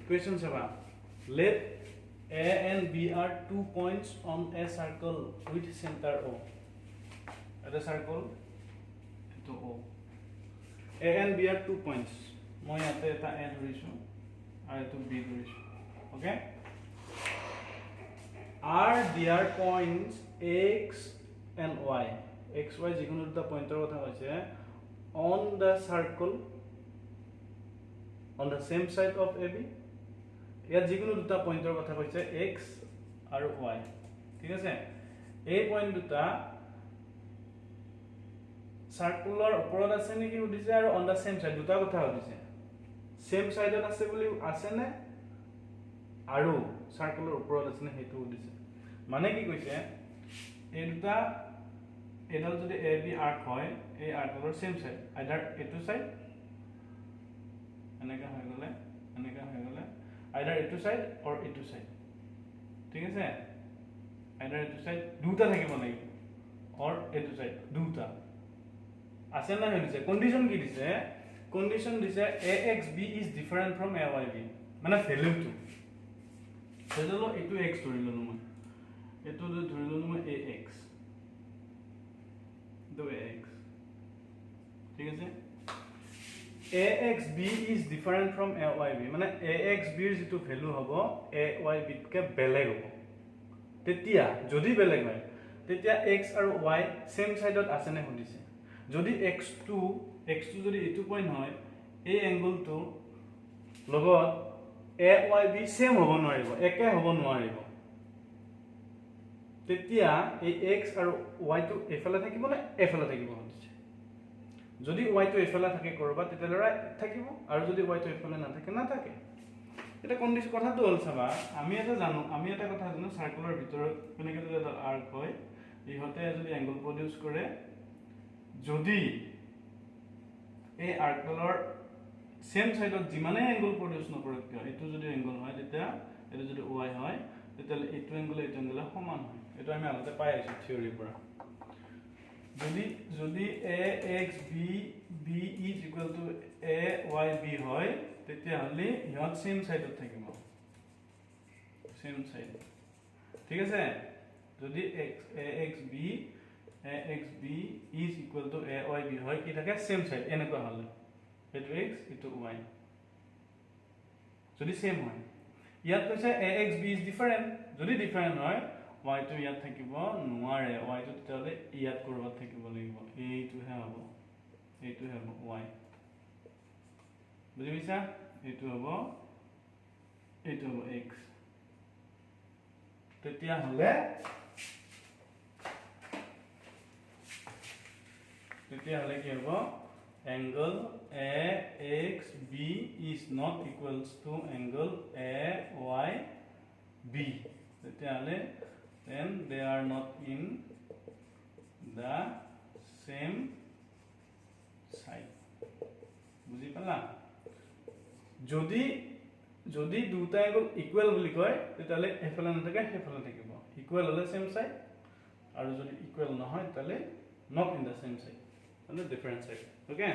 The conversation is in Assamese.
Question 7. Let A and B are 2 points on a circle with center O. At a circle to O. A and B are 2 points. Moi ate eta A dhorisu aru etu B dhorisu. Okay? Are there points X and Y? X, Y jikono duta pointer kotha hoise on the circle on the same side of AB. ইয়াত যিকোনো দুটা পয়েন্টৰ কথা কৈছে x আৰু y ঠিক আছে এই পয়েন্ট দুটা সাৰ্কুলাৰ ওপৰত আছে নেকি উদিছে আৰু অন দা সেম সাইড দুটা কথা উদিছে সেম সাইডত আছে বুলি আছে নে আৰু সাৰ্কুলাৰ ওপৰত আছে নে হেতু উদিছে মানে কি কৈছে এই দুটা এডাল যদি এ বি আৰ্ক হয় এই আৰ্কৰ সেম সাইড আইদাৰ এটো সাইড এনেকা হৈ গলে either etu side or etu side ঠিক আছে either etu side দুটা থাকিব লাগিব or etu side দুটা আছে না হইছে কন্ডিশন কি দিছে কন্ডিশন দিছে axb is different from ayb মানে ভ্যালু টু সেজন্য এটু x ধৰি ললো মই এটু ধৰি ললো মই ax দো ax ঠিক আছে axb is different from ayb মানে axb এর যেটো ভ্যালু হবো ayb কে বেলেগ হবো তেতিয়া যদি বেলেগ হয় তেতিয়া x আৰু y সেম সাইডত আছে নে হদিছে যদি x2 যদি এটু পয়েন্ট হয় এই এঙ্গলটো লগত ayb সেম হ'ব নোৱাৰিব একে হ'ব নোৱাৰিব তেতিয়া এই x আৰু y টো এফালে থাকিব না এফালে থাকিব হদিছে যদি y টো এফালে থাকে কৰবা তেতিয়ালে থাকিব আৰু যদি y টো এফালে না থাকে না থাকে এটা কন্ডিশন কথাটো হল চাবা আমি এটা জানো আমি এটা কথা জানো সার্কুলার ভিতৰত কেনেকৈ এটা আৰ্ক হয় ইহতে যদি অ্যাঙ্গেল প্ৰডিউস কৰে যদি এই আৰ্কডালৰ সেম সাইডত যিমানে অ্যাঙ্গেল প্ৰডিউস নকৰে কিয় এটো যদি অ্যাঙ্গেল হয় তেতিয়া এটো যদি y হয় তেতিয়ালে এটো অ্যাঙ্গেল সমান হয় এটো আমি আগতে পাই আছো থিওৰিৰ পৰা যদি axb b is equal to ayb হয় তেতিয়া হলি ইহত সেম সাইডত থাকিব সেম সাইড ঠিক আছে যদি axb is equal to ayb হয় কি থাকে সেম সাইড এনেকুৱা হলে এটো x এটো y যদি সেম হয় ইয়াত কৈছে axb is different যদি ডিফারেন্ট হয় y টো ইয়াত থাকিব নোৱাৰে y টো তেতিয়ালে ইয়াত কৰবাত থাকিব লাগিব এইটোহে হ'ব y বুজি পাইছা এইটো হ'ব x তেতিয়া হলে কি হ'ব angle axb is not equals to angle ayb তেতিয়া হলে then they are not in the same side বুজি পালা যদি দুটা এঙ্গল ইকুয়াল বুলি কয় তেতিয়ালে এফালে না থাকে হেফালে থাকিব ইকুয়াল হলে সেম সাইড আৰু যদি ইকুয়াল নহয় তালে not in the same side মানে ডিফারেন্ট সাইড ওকে